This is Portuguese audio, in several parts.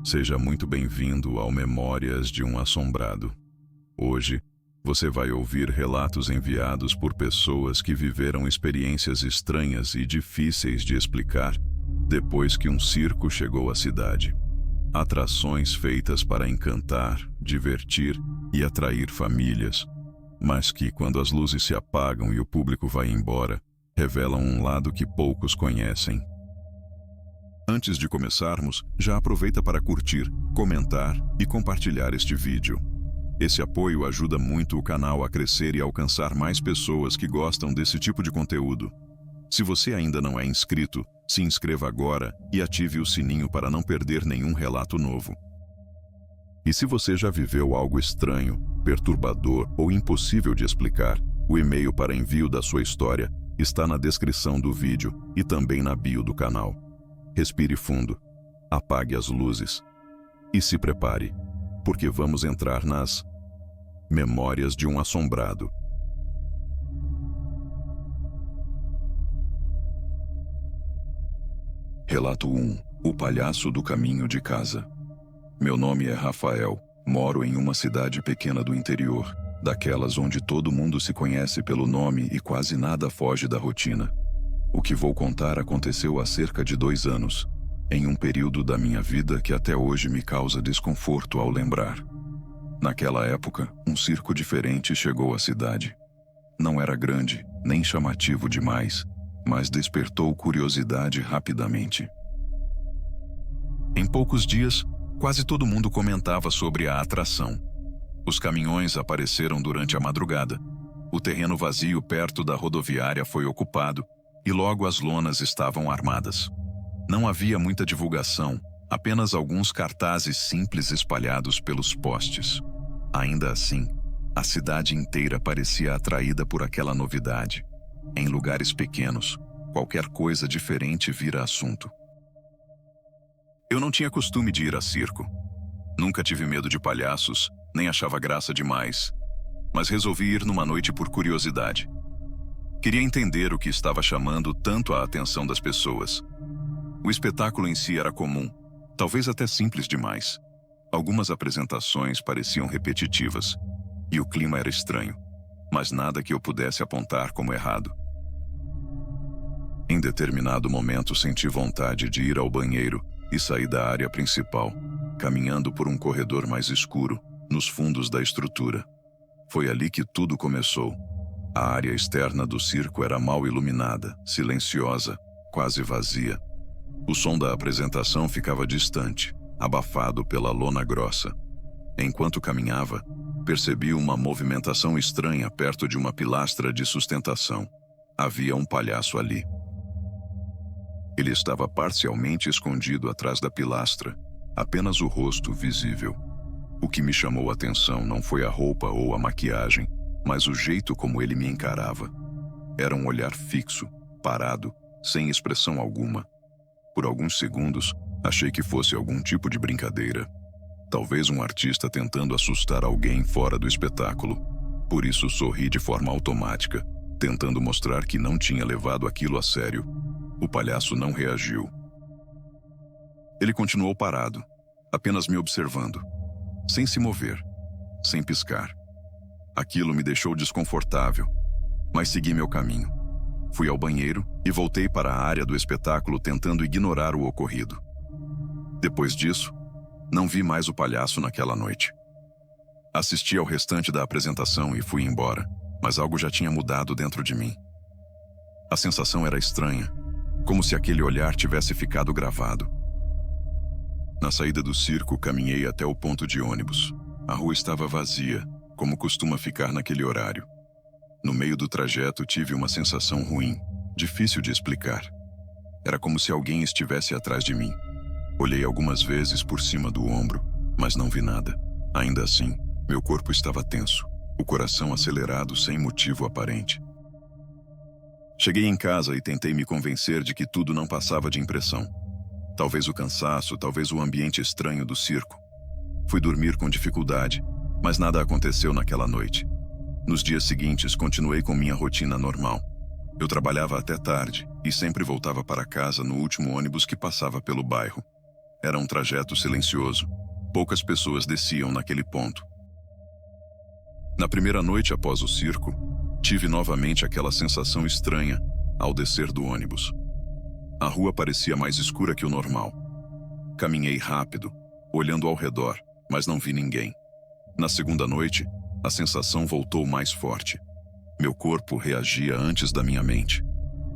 Seja muito bem-vindo ao Memórias de um Assombrado. Hoje, você vai ouvir relatos enviados por pessoas que viveram experiências estranhas e difíceis de explicar depois que um circo chegou à cidade. Atrações feitas para encantar, divertir e atrair famílias, mas que, quando as luzes se apagam e o público vai embora, revelam um lado que poucos conhecem. Antes de começarmos, já aproveita para curtir, comentar e compartilhar este vídeo. Esse apoio ajuda muito o canal a crescer e alcançar mais pessoas que gostam desse tipo de conteúdo. Se você ainda não é inscrito, se inscreva agora e ative o sininho para não perder nenhum relato novo. E se você já viveu algo estranho, perturbador ou impossível de explicar, o e-mail para envio da sua história está na descrição do vídeo e também na bio do canal. Respire fundo, apague as luzes e se prepare, porque vamos entrar nas Memórias de um Assombrado. Relato 1. O Palhaço do Caminho de Casa. Meu nome é Rafael, moro em uma cidade pequena do interior, daquelas onde todo mundo se conhece pelo nome e quase nada foge da rotina. O que vou contar aconteceu há cerca de 2 anos, em um período da minha vida que até hoje me causa desconforto ao lembrar. Naquela época, um circo diferente chegou à cidade. Não era grande, nem chamativo demais, mas despertou curiosidade rapidamente. Em poucos dias, quase todo mundo comentava sobre a atração. Os caminhões apareceram durante a madrugada. O terreno vazio perto da rodoviária foi ocupado e logo as lonas estavam armadas. Não havia muita divulgação, apenas alguns cartazes simples espalhados pelos postes. Ainda assim, a cidade inteira parecia atraída por aquela novidade. Em lugares pequenos, qualquer coisa diferente vira assunto. Eu não tinha costume de ir a circo. Nunca tive medo de palhaços, nem achava graça demais, mas resolvi ir numa noite por curiosidade. Queria entender o que estava chamando tanto a atenção das pessoas. O espetáculo em si era comum, talvez até simples demais. Algumas apresentações pareciam repetitivas, e o clima era estranho, mas nada que eu pudesse apontar como errado. Em determinado momento senti vontade de ir ao banheiro e sair da área principal, caminhando por um corredor mais escuro, nos fundos da estrutura. Foi ali que tudo começou. A área externa do circo era mal iluminada, silenciosa, quase vazia. O som da apresentação ficava distante, abafado pela lona grossa. Enquanto caminhava, percebi uma movimentação estranha perto de uma pilastra de sustentação. Havia um palhaço ali. Ele estava parcialmente escondido atrás da pilastra, apenas o rosto visível. O que me chamou a atenção não foi a roupa ou a maquiagem, mas o jeito como ele me encarava. Era um olhar fixo, parado, sem expressão alguma. Por alguns segundos, achei que fosse algum tipo de brincadeira. Talvez um artista tentando assustar alguém fora do espetáculo. Por isso sorri de forma automática, tentando mostrar que não tinha levado aquilo a sério. O palhaço não reagiu. Ele continuou parado, apenas me observando, sem se mover, sem piscar. Aquilo me deixou desconfortável, mas segui meu caminho. Fui ao banheiro e voltei para a área do espetáculo tentando ignorar o ocorrido. Depois disso, não vi mais o palhaço naquela noite. Assisti ao restante da apresentação e fui embora, mas algo já tinha mudado dentro de mim. A sensação era estranha, como se aquele olhar tivesse ficado gravado. Na saída do circo, caminhei até o ponto de ônibus. A rua estava vazia, como costuma ficar naquele horário. No meio do trajeto, tive uma sensação ruim, difícil de explicar. Era como se alguém estivesse atrás de mim. Olhei algumas vezes por cima do ombro, mas não vi nada. Ainda assim, meu corpo estava tenso, o coração acelerado sem motivo aparente. Cheguei em casa e tentei me convencer de que tudo não passava de impressão. Talvez o cansaço, talvez o ambiente estranho do circo. Fui dormir com dificuldade, mas nada aconteceu naquela noite. Nos dias seguintes, continuei com minha rotina normal. Eu trabalhava até tarde e sempre voltava para casa no último ônibus que passava pelo bairro. Era um trajeto silencioso. Poucas pessoas desciam naquele ponto. Na primeira noite após o circo, tive novamente aquela sensação estranha ao descer do ônibus. A rua parecia mais escura que o normal. Caminhei rápido, olhando ao redor, mas não vi ninguém. Na segunda noite, a sensação voltou mais forte. Meu corpo reagia antes da minha mente.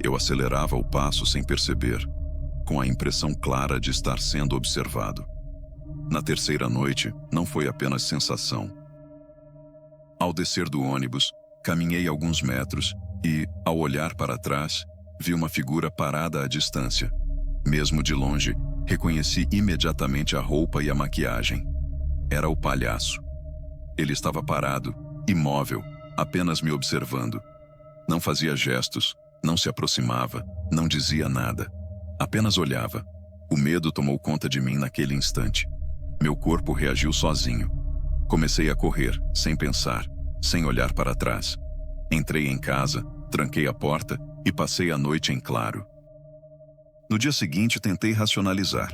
Eu acelerava o passo sem perceber, com a impressão clara de estar sendo observado. Na terceira noite, não foi apenas sensação. Ao descer do ônibus, caminhei alguns metros e, ao olhar para trás, vi uma figura parada à distância. Mesmo de longe, reconheci imediatamente a roupa e a maquiagem. Era o palhaço. Ele estava parado, imóvel, apenas me observando. Não fazia gestos, não se aproximava, não dizia nada. Apenas olhava. O medo tomou conta de mim naquele instante. Meu corpo reagiu sozinho. Comecei a correr, sem pensar, sem olhar para trás. Entrei em casa, tranquei a porta e passei a noite em claro. No dia seguinte, tentei racionalizar.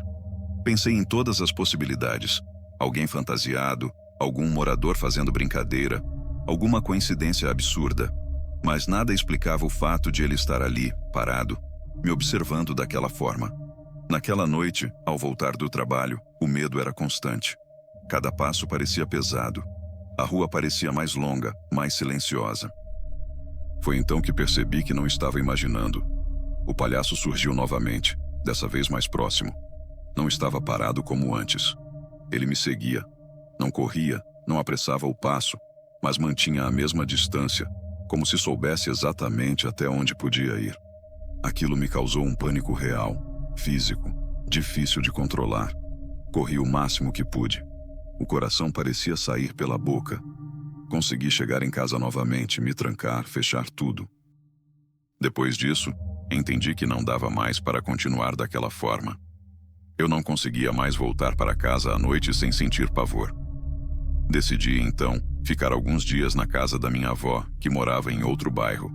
Pensei em todas as possibilidades. Alguém fantasiado, algum morador fazendo brincadeira, alguma coincidência absurda. Mas nada explicava o fato de ele estar ali, parado, me observando daquela forma. Naquela noite, ao voltar do trabalho, o medo era constante. Cada passo parecia pesado. A rua parecia mais longa, mais silenciosa. Foi então que percebi que não estava imaginando. O palhaço surgiu novamente, dessa vez mais próximo. Não estava parado como antes. Ele me seguia. Não corria, não apressava o passo, mas mantinha a mesma distância, como se soubesse exatamente até onde podia ir. Aquilo me causou um pânico real, físico, difícil de controlar. Corri o máximo que pude. O coração parecia sair pela boca. Consegui chegar em casa novamente, me trancar, fechar tudo. Depois disso, entendi que não dava mais para continuar daquela forma. Eu não conseguia mais voltar para casa à noite sem sentir pavor. Decidi, então, ficar alguns dias na casa da minha avó, que morava em outro bairro.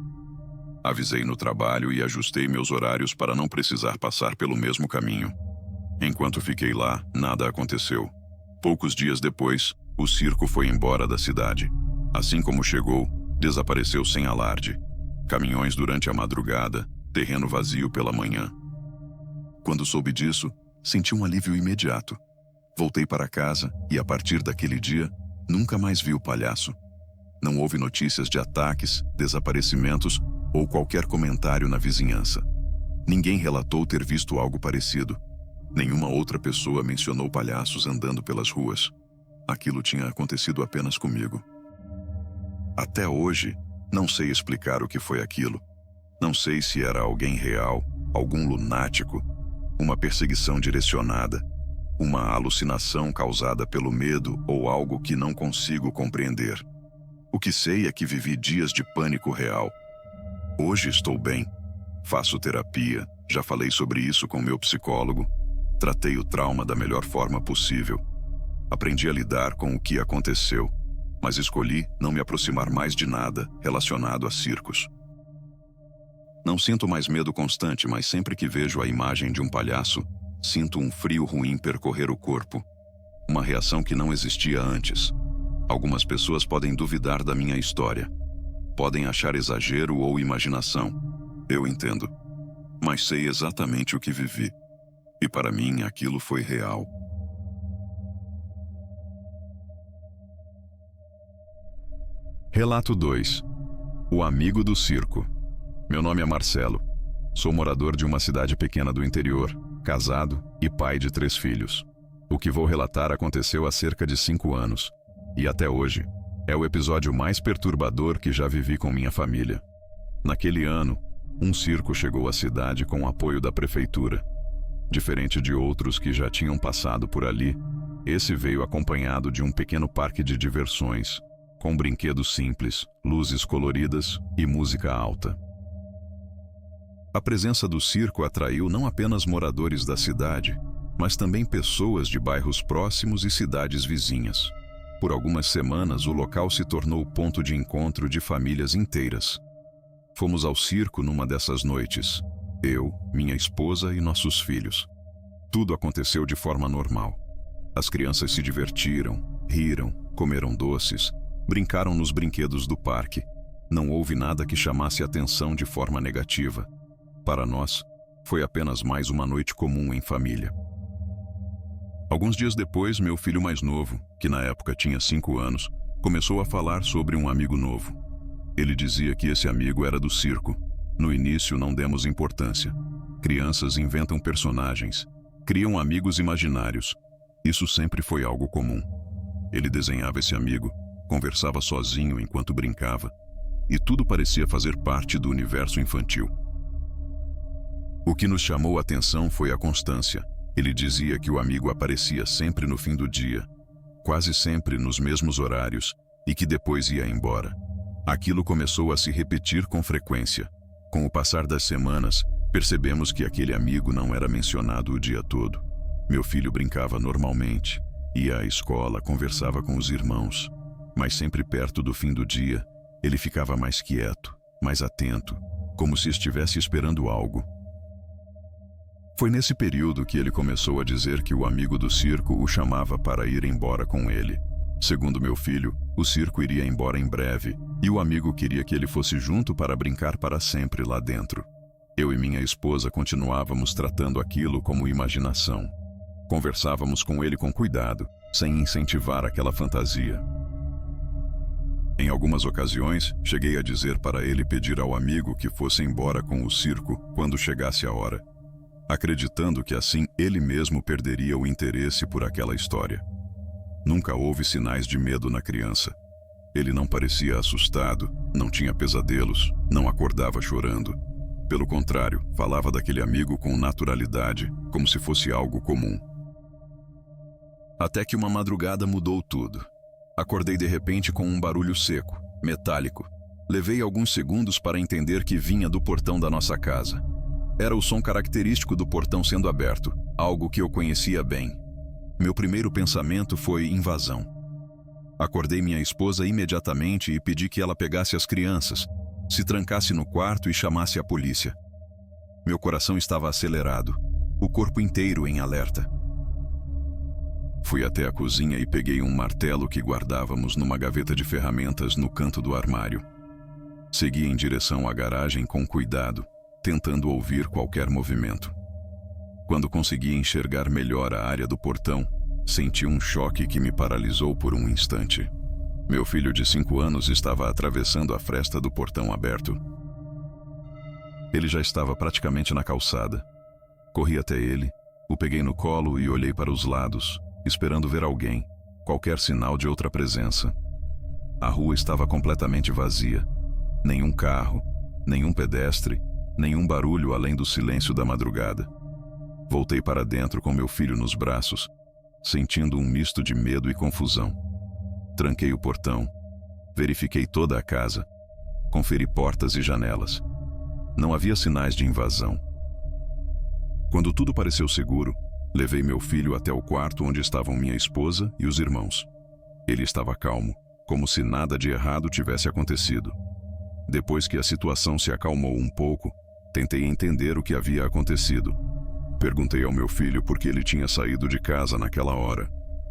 Avisei no trabalho e ajustei meus horários para não precisar passar pelo mesmo caminho. Enquanto fiquei lá, nada aconteceu. Poucos dias depois, o circo foi embora da cidade. Assim como chegou, desapareceu sem alarde. Caminhões durante a madrugada, terreno vazio pela manhã. Quando soube disso, senti um alívio imediato. Voltei para casa e, a partir daquele dia, nunca mais vi o palhaço. Não houve notícias de ataques, desaparecimentos ou qualquer comentário na vizinhança. Ninguém relatou ter visto algo parecido. Nenhuma outra pessoa mencionou palhaços andando pelas ruas. Aquilo tinha acontecido apenas comigo. Até hoje, não sei explicar o que foi aquilo. Não sei se era alguém real, algum lunático, uma perseguição direcionada, uma alucinação causada pelo medo ou algo que não consigo compreender. O que sei é que vivi dias de pânico real. Hoje estou bem. Faço terapia, já falei sobre isso com meu psicólogo. Tratei o trauma da melhor forma possível. Aprendi a lidar com o que aconteceu, mas escolhi não me aproximar mais de nada relacionado a circos. Não sinto mais medo constante, mas sempre que vejo a imagem de um palhaço, sinto um frio ruim percorrer o corpo. Uma reação que não existia antes. Algumas pessoas podem duvidar da minha história. Podem achar exagero ou imaginação. Eu entendo. Mas sei exatamente o que vivi. E para mim aquilo foi real. Relato 2. O amigo do circo. Meu nome é Marcelo. Sou morador de uma cidade pequena do interior, casado e pai de 3 filhos. O que vou relatar aconteceu há cerca de 5 anos. E até hoje, é o episódio mais perturbador que já vivi com minha família. Naquele ano, um circo chegou à cidade com o apoio da prefeitura. Diferente de outros que já tinham passado por ali, esse veio acompanhado de um pequeno parque de diversões, com brinquedos simples, luzes coloridas e música alta. A presença do circo atraiu não apenas moradores da cidade, mas também pessoas de bairros próximos e cidades vizinhas. Por algumas semanas, o local se tornou ponto de encontro de famílias inteiras. Fomos ao circo numa dessas noites, eu, minha esposa e nossos filhos. Tudo aconteceu de forma normal. As crianças se divertiram, riram, comeram doces, brincaram nos brinquedos do parque. Não houve nada que chamasse atenção de forma negativa. Para nós, foi apenas mais uma noite comum em família. Alguns dias depois, meu filho mais novo, que na época tinha 5 anos, começou a falar sobre um amigo novo. Ele dizia que esse amigo era do circo. No início, não demos importância. Crianças inventam personagens, criam amigos imaginários. Isso sempre foi algo comum. Ele desenhava esse amigo, conversava sozinho enquanto brincava, e tudo parecia fazer parte do universo infantil. O que nos chamou a atenção foi a constância. Ele dizia que o amigo aparecia sempre no fim do dia, quase sempre nos mesmos horários, e que depois ia embora. Aquilo começou a se repetir com frequência. Com o passar das semanas, percebemos que aquele amigo não era mencionado o dia todo. Meu filho brincava normalmente, ia à escola, conversava com os irmãos, mas sempre perto do fim do dia, ele ficava mais quieto, mais atento, como se estivesse esperando algo. Foi nesse período que ele começou a dizer que o amigo do circo o chamava para ir embora com ele. Segundo meu filho, o circo iria embora em breve, e o amigo queria que ele fosse junto para brincar para sempre lá dentro. Eu e minha esposa continuávamos tratando aquilo como imaginação. Conversávamos com ele com cuidado, sem incentivar aquela fantasia. Em algumas ocasiões, cheguei a dizer para ele pedir ao amigo que fosse embora com o circo quando chegasse a hora, acreditando que assim ele mesmo perderia o interesse por aquela história. Nunca houve sinais de medo na criança. Ele não parecia assustado, não tinha pesadelos, não acordava chorando. Pelo contrário, falava daquele amigo com naturalidade, como se fosse algo comum. Até que uma madrugada mudou tudo. Acordei de repente com um barulho seco, metálico. Levei alguns segundos para entender que vinha do portão da nossa casa. Era o som característico do portão sendo aberto, algo que eu conhecia bem. Meu primeiro pensamento foi invasão. Acordei minha esposa imediatamente e pedi que ela pegasse as crianças, se trancasse no quarto e chamasse a polícia. Meu coração estava acelerado, o corpo inteiro em alerta. Fui até a cozinha e peguei um martelo que guardávamos numa gaveta de ferramentas no canto do armário. Segui em direção à garagem com cuidado, tentando ouvir qualquer movimento. Quando consegui enxergar melhor a área do portão, senti um choque que me paralisou por um instante. Meu filho de 5 anos estava atravessando a fresta do portão aberto. Ele já estava praticamente na calçada. Corri até ele, o peguei no colo e olhei para os lados, esperando ver alguém, qualquer sinal de outra presença. A rua estava completamente vazia. Nenhum carro, nenhum pedestre, nenhum barulho além do silêncio da madrugada. Voltei para dentro com meu filho nos braços, sentindo um misto de medo e confusão. Tranquei o portão, verifiquei toda a casa, conferi portas e janelas. Não havia sinais de invasão. Quando tudo pareceu seguro, levei meu filho até o quarto onde estavam minha esposa e os irmãos. Ele estava calmo, como se nada de errado tivesse acontecido. Depois que a situação se acalmou um pouco, tentei entender o que havia acontecido. Perguntei ao meu filho por que ele tinha saído de casa naquela hora.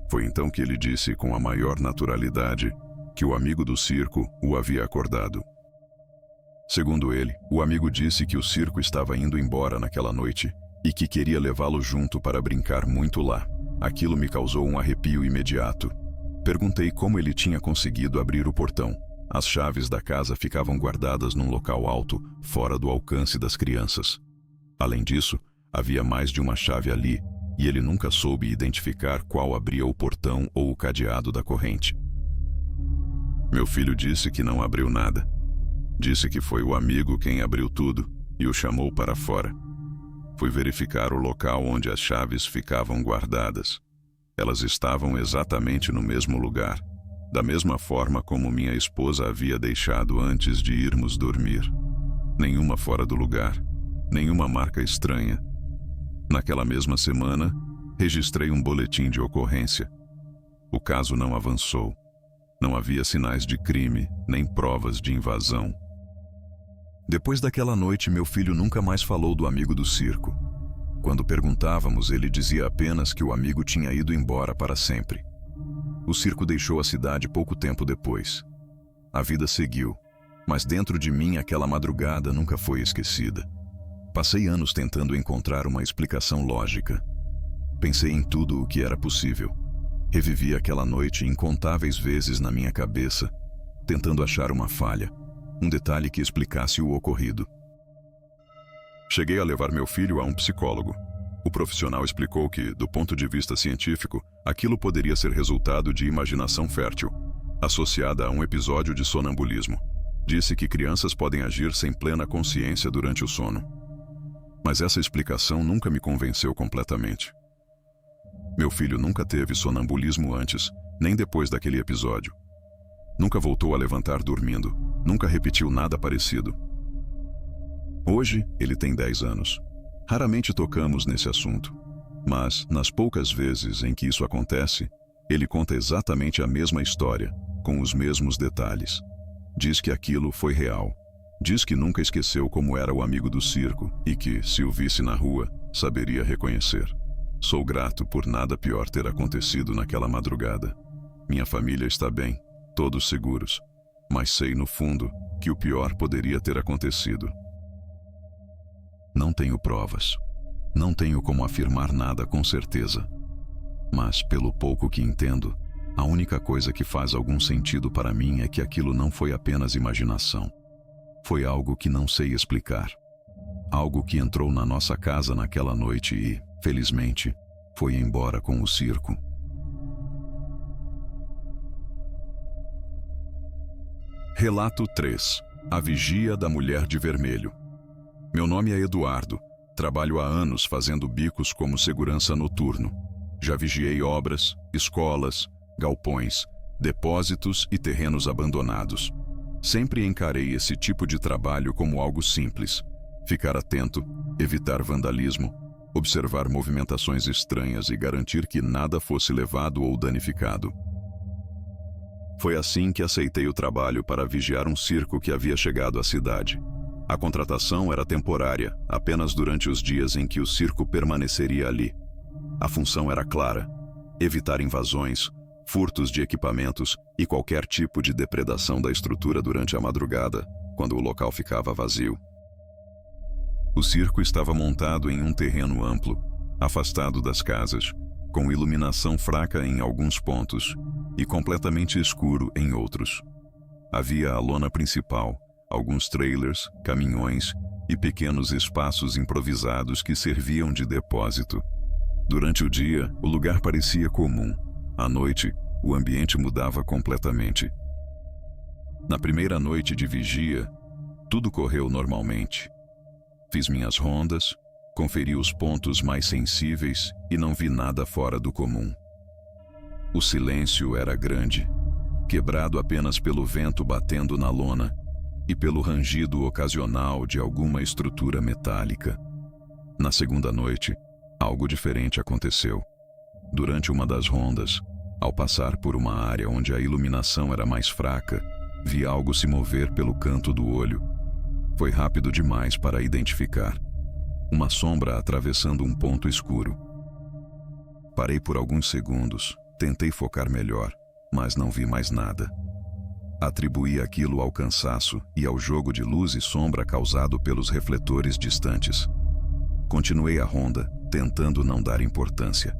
Foi então que ele disse com a maior naturalidade que o amigo do circo o havia acordado. Segundo ele, o amigo disse que o circo estava indo embora naquela noite e que queria levá-lo junto para brincar muito lá. Aquilo me causou um arrepio imediato. Perguntei como ele tinha conseguido abrir o portão. As chaves da casa ficavam guardadas num local alto, fora do alcance das crianças. Além disso, havia mais de uma chave ali, e ele nunca soube identificar qual abria o portão ou o cadeado da corrente. Meu filho disse que não abriu nada. Disse que foi o amigo quem abriu tudo e o chamou para fora. Fui verificar o local onde as chaves ficavam guardadas. Elas estavam exatamente no mesmo lugar, da mesma forma como minha esposa havia deixado antes de irmos dormir. Nenhuma fora do lugar, nenhuma marca estranha. Naquela mesma semana, registrei um boletim de ocorrência. O caso não avançou. Não havia sinais de crime, nem provas de invasão. Depois daquela noite, meu filho nunca mais falou do amigo do circo. Quando perguntávamos, ele dizia apenas que o amigo tinha ido embora para sempre. O circo deixou a cidade pouco tempo depois. A vida seguiu, mas dentro de mim aquela madrugada nunca foi esquecida. Passei anos tentando encontrar uma explicação lógica. Pensei em tudo o que era possível. Revivi aquela noite incontáveis vezes na minha cabeça, tentando achar uma falha, um detalhe que explicasse o ocorrido. Cheguei a levar meu filho a um psicólogo. O profissional explicou que, do ponto de vista científico, aquilo poderia ser resultado de imaginação fértil, associada a um episódio de sonambulismo. Disse que crianças podem agir sem plena consciência durante o sono. Mas essa explicação nunca me convenceu completamente. Meu filho nunca teve sonambulismo antes, nem depois daquele episódio. Nunca voltou a levantar dormindo, nunca repetiu nada parecido. Hoje, ele tem 10 anos. Raramente tocamos nesse assunto, mas, nas poucas vezes em que isso acontece, ele conta exatamente a mesma história, com os mesmos detalhes. Diz que aquilo foi real. Diz que nunca esqueceu como era o amigo do circo e que, se o visse na rua, saberia reconhecer. Sou grato por nada pior ter acontecido naquela madrugada. Minha família está bem, todos seguros, mas sei no fundo que o pior poderia ter acontecido. Não tenho provas. Não tenho como afirmar nada com certeza. Mas, pelo pouco que entendo, a única coisa que faz algum sentido para mim é que aquilo não foi apenas imaginação. Foi algo que não sei explicar. Algo que entrou na nossa casa naquela noite e, felizmente, foi embora com o circo. Relato 3. A Vigia da Mulher de Vermelho. Meu nome é Eduardo. Trabalho há anos fazendo bicos como segurança noturno. Já vigiei obras, escolas, galpões, depósitos e terrenos abandonados. Sempre encarei esse tipo de trabalho como algo simples. Ficar atento, evitar vandalismo, observar movimentações estranhas e garantir que nada fosse levado ou danificado. Foi assim que aceitei o trabalho para vigiar um circo que havia chegado à cidade. A contratação era temporária, apenas durante os dias em que o circo permaneceria ali. A função era clara: evitar invasões, furtos de equipamentos e qualquer tipo de depredação da estrutura durante a madrugada, quando o local ficava vazio. O circo estava montado em um terreno amplo, afastado das casas, com iluminação fraca em alguns pontos e completamente escuro em outros. Havia a lona principal, alguns trailers, caminhões e pequenos espaços improvisados que serviam de depósito. Durante o dia, o lugar parecia comum. À noite, o ambiente mudava completamente. Na primeira noite de vigia, tudo correu normalmente. Fiz minhas rondas, conferi os pontos mais sensíveis e não vi nada fora do comum. O silêncio era grande, quebrado apenas pelo vento batendo na lona e pelo rangido ocasional de alguma estrutura metálica. Na segunda noite, algo diferente aconteceu. Durante uma das rondas, ao passar por uma área onde a iluminação era mais fraca, vi algo se mover pelo canto do olho. Foi rápido demais para identificar. Uma sombra atravessando um ponto escuro. Parei por alguns segundos, tentei focar melhor, mas não vi mais nada. Atribuí aquilo ao cansaço e ao jogo de luz e sombra causado pelos refletores distantes. Continuei a ronda, tentando não dar importância.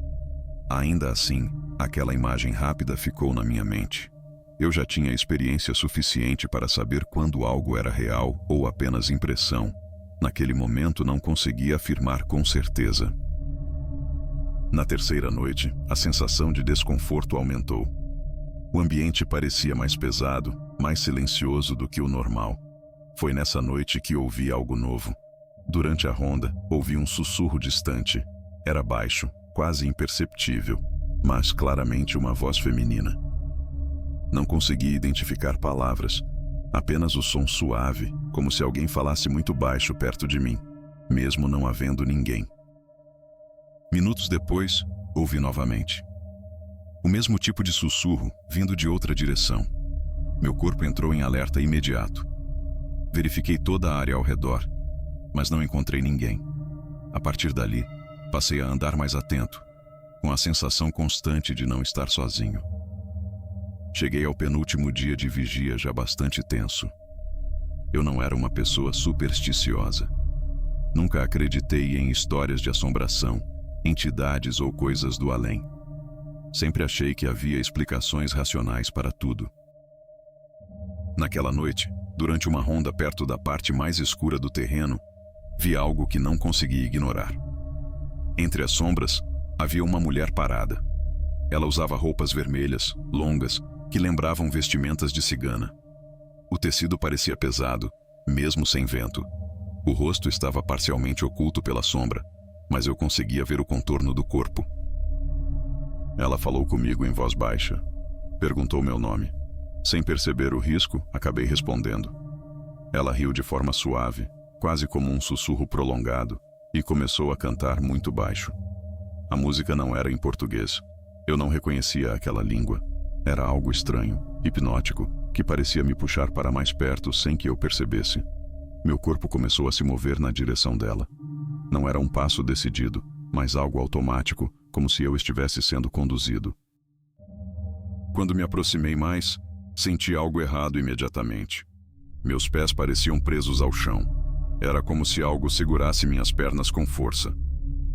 Ainda assim, aquela imagem rápida ficou na minha mente. Eu já tinha experiência suficiente para saber quando algo era real ou apenas impressão. Naquele momento não conseguia afirmar com certeza. Na terceira noite, a sensação de desconforto aumentou. O ambiente parecia mais pesado, mais silencioso do que o normal. Foi nessa noite que ouvi algo novo. Durante a ronda, ouvi um sussurro distante. Era baixo, quase imperceptível, mas claramente uma voz feminina. Não consegui identificar palavras, apenas o som suave, como se alguém falasse muito baixo perto de mim, mesmo não havendo ninguém. Minutos depois, ouvi novamente. O mesmo tipo de sussurro, vindo de outra direção. Meu corpo entrou em alerta imediato. Verifiquei toda a área ao redor, mas não encontrei ninguém. A partir dali, Passei a andar mais atento, com a sensação constante de não estar sozinho. Cheguei ao penúltimo dia de vigia já bastante tenso. Eu não era uma pessoa supersticiosa. Nunca acreditei em histórias de assombração, entidades ou coisas do além. Sempre achei que havia explicações racionais para tudo. Naquela noite, durante uma ronda perto da parte mais escura do terreno, vi algo que não consegui ignorar. Entre as sombras, havia uma mulher parada. Ela usava roupas vermelhas, longas, que lembravam vestimentas de cigana. O tecido parecia pesado, mesmo sem vento. O rosto estava parcialmente oculto pela sombra, mas eu conseguia ver o contorno do corpo. Ela falou comigo em voz baixa. Perguntou meu nome. Sem perceber o risco, acabei respondendo. Ela riu de forma suave, quase como um sussurro prolongado, e começou a cantar muito baixo. A música não era em português. Eu não reconhecia aquela língua. Era algo estranho, hipnótico, que parecia me puxar para mais perto sem que eu percebesse. Meu corpo começou a se mover na direção dela. Não era um passo decidido, mas algo automático, como se eu estivesse sendo conduzido. Quando me aproximei mais, senti algo errado imediatamente. Meus pés pareciam presos ao chão. Era como se algo segurasse minhas pernas com força.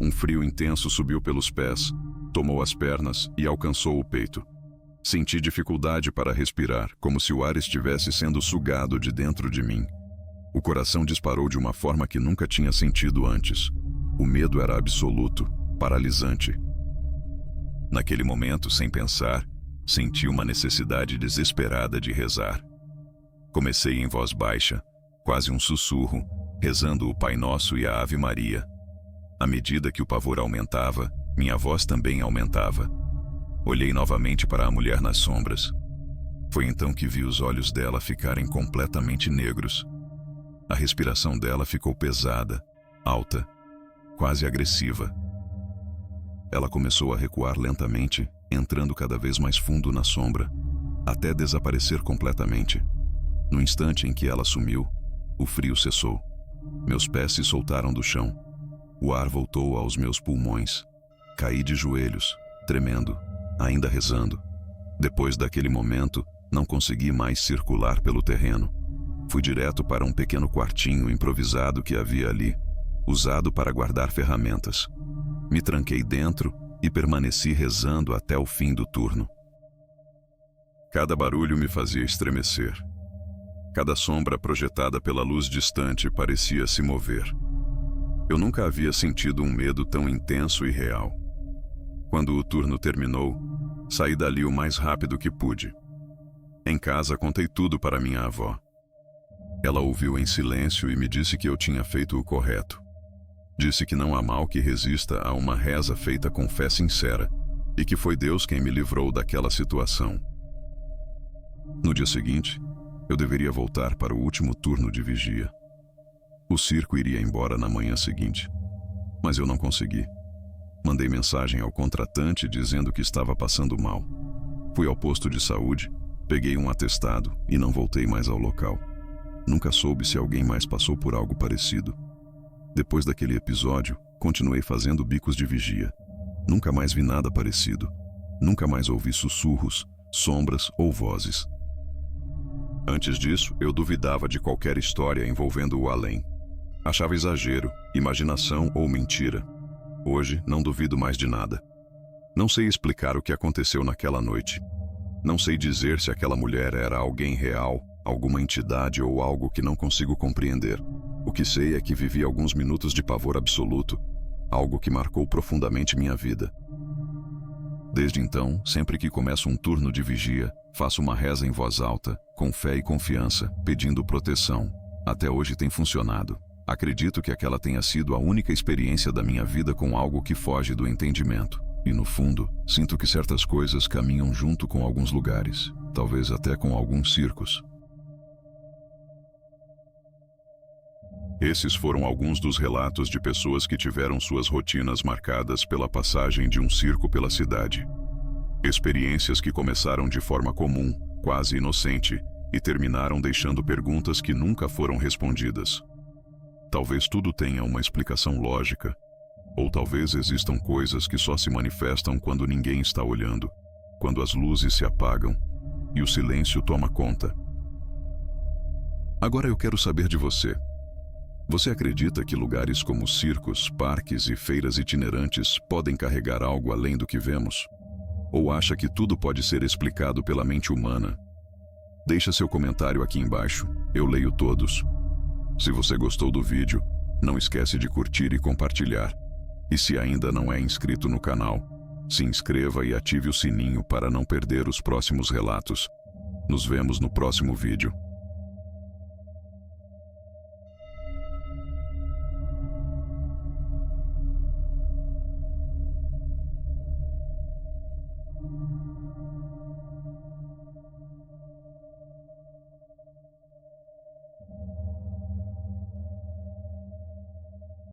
Um frio intenso subiu pelos pés, tomou as pernas e alcançou o peito. Senti dificuldade para respirar, como se o ar estivesse sendo sugado de dentro de mim. O coração disparou de uma forma que nunca tinha sentido antes. O medo era absoluto, paralisante. Naquele momento, sem pensar, senti uma necessidade desesperada de rezar. Comecei em voz baixa, quase um sussurro, rezando o Pai Nosso e a Ave Maria. À medida que o pavor aumentava, minha voz também aumentava. Olhei novamente para a mulher nas sombras. Foi então que vi os olhos dela ficarem completamente negros. A respiração dela ficou pesada, alta, quase agressiva. Ela começou a recuar lentamente, entrando cada vez mais fundo na sombra, até desaparecer completamente. No instante em que ela sumiu, o frio cessou. Meus pés se soltaram do chão. O ar voltou aos meus pulmões. Caí de joelhos, tremendo, ainda rezando. Depois daquele momento, não consegui mais circular pelo terreno. Fui direto para um pequeno quartinho improvisado que havia ali, usado para guardar ferramentas. Me tranquei dentro e permaneci rezando até o fim do turno. Cada barulho me fazia estremecer. Cada sombra projetada pela luz distante parecia se mover. Eu nunca havia sentido um medo tão intenso e real. Quando o turno terminou, saí dali o mais rápido que pude. Em casa, contei tudo para minha avó. Ela ouviu em silêncio e me disse que eu tinha feito o correto. Disse que não há mal que resista a uma reza feita com fé sincera e que foi Deus quem me livrou daquela situação. No dia seguinte, eu deveria voltar para o último turno de vigia. O circo iria embora na manhã seguinte, mas eu não consegui. Mandei mensagem ao contratante dizendo que estava passando mal. Fui ao posto de saúde, peguei um atestado e não voltei mais ao local. Nunca soube se alguém mais passou por algo parecido. Depois daquele episódio, continuei fazendo bicos de vigia. Nunca mais vi nada parecido. Nunca mais ouvi sussurros, sombras ou vozes. Antes disso, eu duvidava de qualquer história envolvendo o além. Achava exagero, imaginação ou mentira. Hoje, não duvido mais de nada. Não sei explicar o que aconteceu naquela noite. Não sei dizer se aquela mulher era alguém real, alguma entidade ou algo que não consigo compreender. O que sei é que vivi alguns minutos de pavor absoluto, algo que marcou profundamente minha vida. Desde então, sempre que começo um turno de vigia, faço uma reza em voz alta, com fé e confiança, pedindo proteção. Até hoje tem funcionado. Acredito que aquela tenha sido a única experiência da minha vida com algo que foge do entendimento. E no fundo, sinto que certas coisas caminham junto com alguns lugares, talvez até com alguns circos. Esses foram alguns dos relatos de pessoas que tiveram suas rotinas marcadas pela passagem de um circo pela cidade. Experiências que começaram de forma comum, quase inocente, e terminaram deixando perguntas que nunca foram respondidas. Talvez tudo tenha uma explicação lógica, Ou talvez existam coisas que só se manifestam quando ninguém está olhando, quando as luzes se apagam e o silêncio toma conta. Agora eu quero saber de você. Você acredita que lugares como circos, parques e feiras itinerantes podem carregar algo além do que vemos? Ou acha que tudo pode ser explicado pela mente humana? Deixa seu comentário aqui embaixo, eu leio todos. Se você gostou do vídeo, não esquece de curtir e compartilhar. E se ainda não é inscrito no canal, se inscreva e ative o sininho para não perder os próximos relatos. Nos vemos no próximo vídeo.